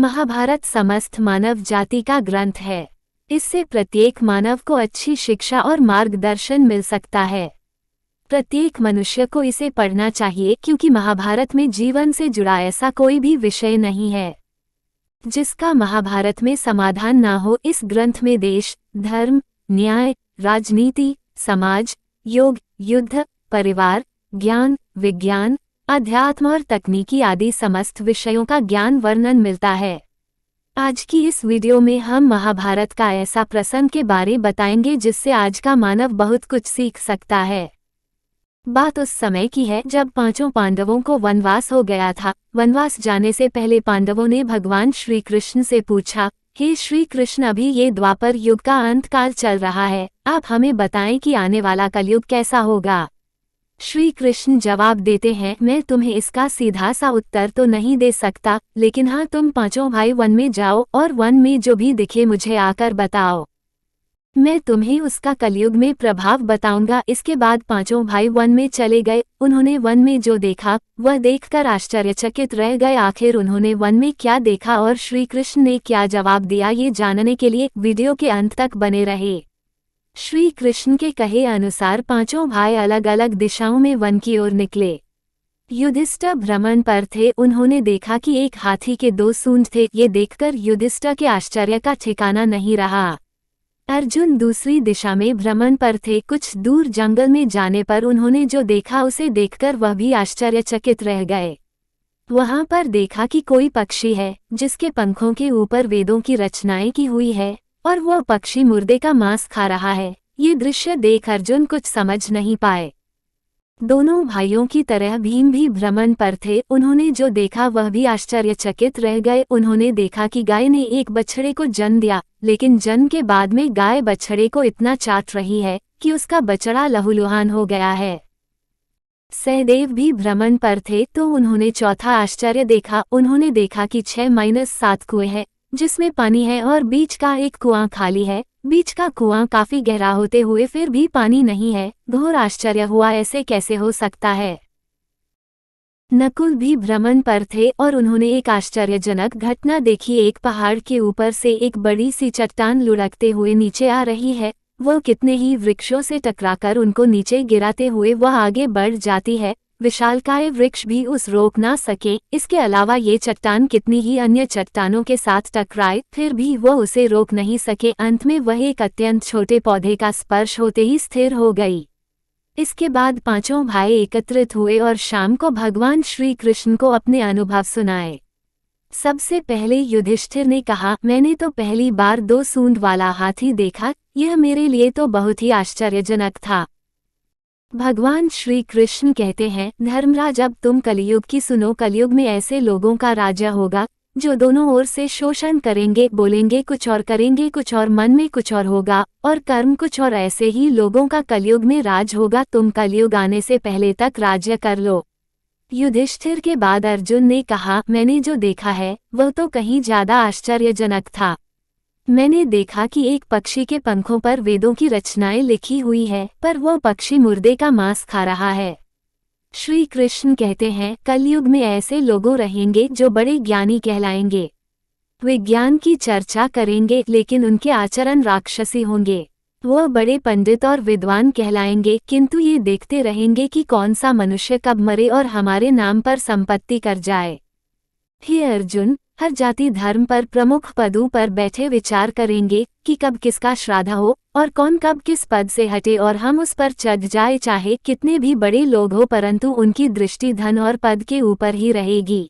महाभारत समस्त मानव जाति का ग्रंथ है। इससे प्रत्येक मानव को अच्छी शिक्षा और मार्गदर्शन मिल सकता है। प्रत्येक मनुष्य को इसे पढ़ना चाहिए क्योंकि महाभारत में जीवन से जुड़ा ऐसा कोई भी विषय नहीं है जिसका महाभारत में समाधान ना हो। इस ग्रंथ में देश, धर्म, न्याय, राजनीति, समाज, योग, युद्ध, परिवार, ज्ञान, विज्ञान, अध्यात्म और तकनीकी आदि समस्त विषयों का ज्ञान वर्णन मिलता है। आज की इस वीडियो में हम महाभारत का ऐसा प्रसंग के बारे बताएंगे जिससे आज का मानव बहुत कुछ सीख सकता है। बात उस समय की है जब पांचों पांडवों को वनवास हो गया था। वनवास जाने से पहले पांडवों ने भगवान श्री कृष्ण से पूछा, हे श्री कृष्ण, अभी ये द्वापर युग का अंत काल चल रहा है, आप हमें बताएं कि आने वाला कलयुग कैसा होगा। श्री कृष्ण जवाब देते हैं, मैं तुम्हें इसका सीधा सा उत्तर तो नहीं दे सकता, लेकिन हाँ, तुम पांचों भाई वन में जाओ और वन में जो भी दिखे मुझे आकर बताओ, मैं तुम्हें उसका कलयुग में प्रभाव बताऊंगा। इसके बाद पांचों भाई वन में चले गए। उन्होंने वन में जो देखा वह देखकर आश्चर्यचकित रह गए। आखिर उन्होंने वन में क्या देखा और श्री कृष्ण ने क्या जवाब दिया, ये जानने के लिए वीडियो के अंत तक बने रहे। श्री कृष्ण के कहे अनुसार पांचों भाई अलग अलग दिशाओं में वन की ओर निकले। युधिष्ठिर भ्रमण पर थे। उन्होंने देखा कि एक हाथी के 2 सूंड थे। ये देखकर युधिष्ठिर के आश्चर्य का ठिकाना नहीं रहा। अर्जुन दूसरी दिशा में भ्रमण पर थे। कुछ दूर जंगल में जाने पर उन्होंने जो देखा उसे देखकर वह भी आश्चर्यचकित रह गए। वहां पर देखा कि कोई पक्षी है जिसके पंखों के ऊपर वेदों की रचनाएं की हुई है और वह पक्षी मुर्दे का मांस खा रहा है। ये दृश्य देख अर्जुन कुछ समझ नहीं पाए। दोनों भाइयों की तरह भीम भी भ्रमण पर थे। उन्होंने जो देखा वह भी आश्चर्यचकित रह गए। उन्होंने देखा कि गाय ने एक बछड़े को जन्म दिया, लेकिन जन्म के बाद में गाय बछड़े को इतना चाट रही है कि उसका बछड़ा लहूलुहान हो गया है। सहदेव भी भ्रमण पर थे तो उन्होंने चौथा आश्चर्य देखा। उन्होंने देखा कि 6-7 कुएं हैं जिसमें पानी है और बीच का एक कुआं खाली है। बीच का कुआं काफी गहरा होते हुए फिर भी पानी नहीं है। घोर आश्चर्य हुआ, ऐसे कैसे हो सकता है। नकुल भी भ्रमण पर थे और उन्होंने एक आश्चर्यजनक घटना देखी। एक पहाड़ के ऊपर से एक बड़ी सी चट्टान लुढ़कते हुए नीचे आ रही है। वह कितने ही वृक्षों से टकराकर उनको नीचे गिराते हुए वह आगे बढ़ जाती है। विशालकाय वृक्ष भी उस रोक ना सके। इसके अलावा ये चट्टान कितनी ही अन्य चट्टानों के साथ टकराए फिर भी वह उसे रोक नहीं सके। अंत में वह एक अत्यंत छोटे पौधे का स्पर्श होते ही स्थिर हो गई। इसके बाद पांचों भाई एकत्रित हुए और शाम को भगवान श्री कृष्ण को अपने अनुभव सुनाए। सबसे पहले युधिष्ठिर ने कहा, मैंने तो पहली बार 2 सूंड वाला हाथी देखा। यह मेरे लिए तो बहुत ही आश्चर्यजनक था। भगवान श्री कृष्ण कहते हैं, धर्मराज, अब तुम कलयुग की सुनो। कलयुग में ऐसे लोगों का राज्य होगा जो दोनों ओर से शोषण करेंगे, बोलेंगे कुछ और करेंगे कुछ और, मन में कुछ और होगा और कर्म कुछ और। ऐसे ही लोगों का कलयुग में राज होगा। तुम कलयुग आने से पहले तक राज्य कर लो। युधिष्ठिर के बाद अर्जुन ने कहा, मैंने जो देखा है वह तो कहीं ज्यादा आश्चर्यजनक था। मैंने देखा कि एक पक्षी के पंखों पर वेदों की रचनाएं लिखी हुई है, पर वह पक्षी मुर्दे का मांस खा रहा है। श्री कृष्ण कहते हैं, कलयुग में ऐसे लोग रहेंगे जो बड़े ज्ञानी कहलाएंगे, विज्ञान की चर्चा करेंगे, लेकिन उनके आचरण राक्षसी होंगे। वह बड़े पंडित और विद्वान कहलाएंगे, किंतु ये देखते रहेंगे कि कौन सा मनुष्य कब मरे और हमारे नाम पर संपत्ति कर जाए। हे अर्जुन, हर जाति धर्म पर प्रमुख पदों पर बैठे विचार करेंगे कि कब किसका श्राद्ध हो और कौन कब किस पद से हटे और हम उस पर चढ़ जाए। चाहे कितने भी बड़े लोग हो, परंतु उनकी दृष्टि धन और पद के ऊपर ही रहेगी।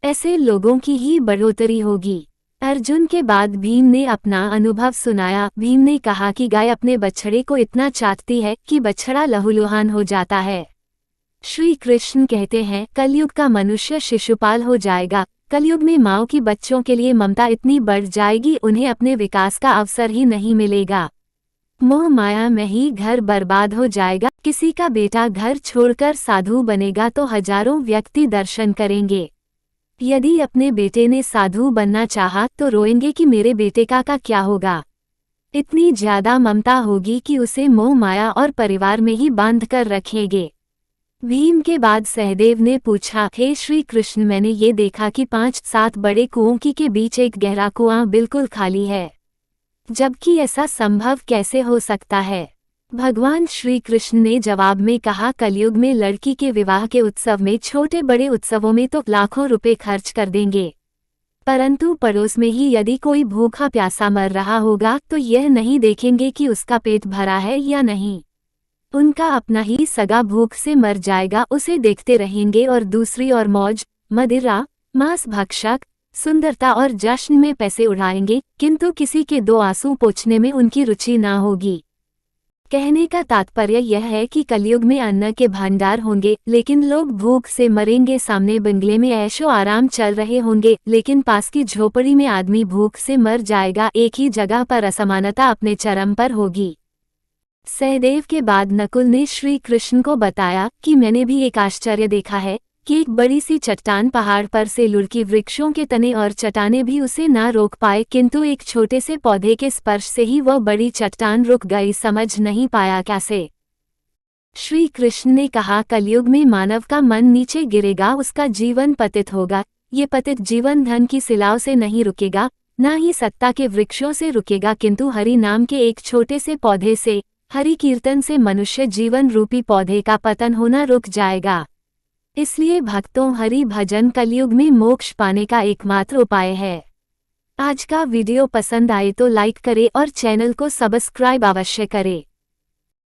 ऐसे लोगों की ही बढ़ोतरी होगी। अर्जुन के बाद भीम ने अपना अनुभव सुनाया। भीम ने कहा कि गाय अपने बछड़े को इतना चाटती है कि बछड़ा लहूलुहान हो जाता है। श्री कृष्ण कहते हैं, कलयुग का मनुष्य शिशुपाल हो जाएगा। कलयुग में माँओं की बच्चों के लिए ममता इतनी बढ़ जाएगी, उन्हें अपने विकास का अवसर ही नहीं मिलेगा। मोह माया में ही घर बर्बाद हो जाएगा। किसी का बेटा घर छोड़कर साधु बनेगा तो हजारों व्यक्ति दर्शन करेंगे। यदि अपने बेटे ने साधु बनना चाहा तो रोएंगे कि मेरे बेटे का क्या होगा। इतनी ज्यादा ममता होगी कि उसे मोह माया और परिवार में ही बांध कर रखेंगे। भीम के बाद सहदेव ने पूछा, हे श्री कृष्ण, मैंने ये देखा कि 5-7 बड़े कुओं के बीच एक गहरा कुआं बिल्कुल खाली है, जबकि ऐसा संभव कैसे हो सकता है? भगवान श्री कृष्ण ने जवाब में कहा, कलयुग में लड़की के विवाह के उत्सव में, छोटे बड़े उत्सवों में तो लाखों रुपए खर्च कर देंगे, परंतु पड़ोस में ही यदि कोई भूखा प्यासा मर रहा होगा तो यह नहीं देखेंगे कि उसका पेट भरा है या नहीं। उनका अपना ही सगा भूख से मर जाएगा, उसे देखते रहेंगे और दूसरी ओर मौज, मदिरा, मांस भक्षक, सुंदरता और जश्न में पैसे उड़ाएंगे, किंतु किसी के 2 आंसू पोंछने में उनकी रुचि ना होगी। कहने का तात्पर्य यह है कि कलयुग में अन्न के भंडार होंगे, लेकिन लोग भूख से मरेंगे। सामने बंगले में ऐशो आराम चल रहे होंगे, लेकिन पास की झोपड़ी में आदमी भूख से मर जाएगा। एक ही जगह पर असमानता अपने चरम पर होगी। सहदेव के बाद नकुल ने श्री कृष्ण को बताया कि मैंने भी एक आश्चर्य देखा है कि एक बड़ी सी चट्टान पहाड़ पर से लुढ़की, वृक्षों के तने और चट्टाने भी उसे ना रोक पाए, किंतु एक छोटे से पौधे के स्पर्श से ही वह बड़ी चट्टान रुक गई। समझ नहीं पाया कैसे? श्री कृष्ण ने कहा, कलयुग में मानव का मन नीचे गिरेगा, उसका जीवन पतित होगा। ये पतित जीवन धन की सिलाव से नहीं रुकेगा, न ही सत्ता के वृक्षों से रुकेगा, किंतु हरि नाम के एक छोटे से पौधे से, हरि कीर्तन से मनुष्य जीवन रूपी पौधे का पतन होना रुक जाएगा। इसलिए भक्तों, हरि भजन कलयुग में मोक्ष पाने का एकमात्र उपाय है। आज का वीडियो पसंद आए तो लाइक करें और चैनल को सब्सक्राइब अवश्य करें।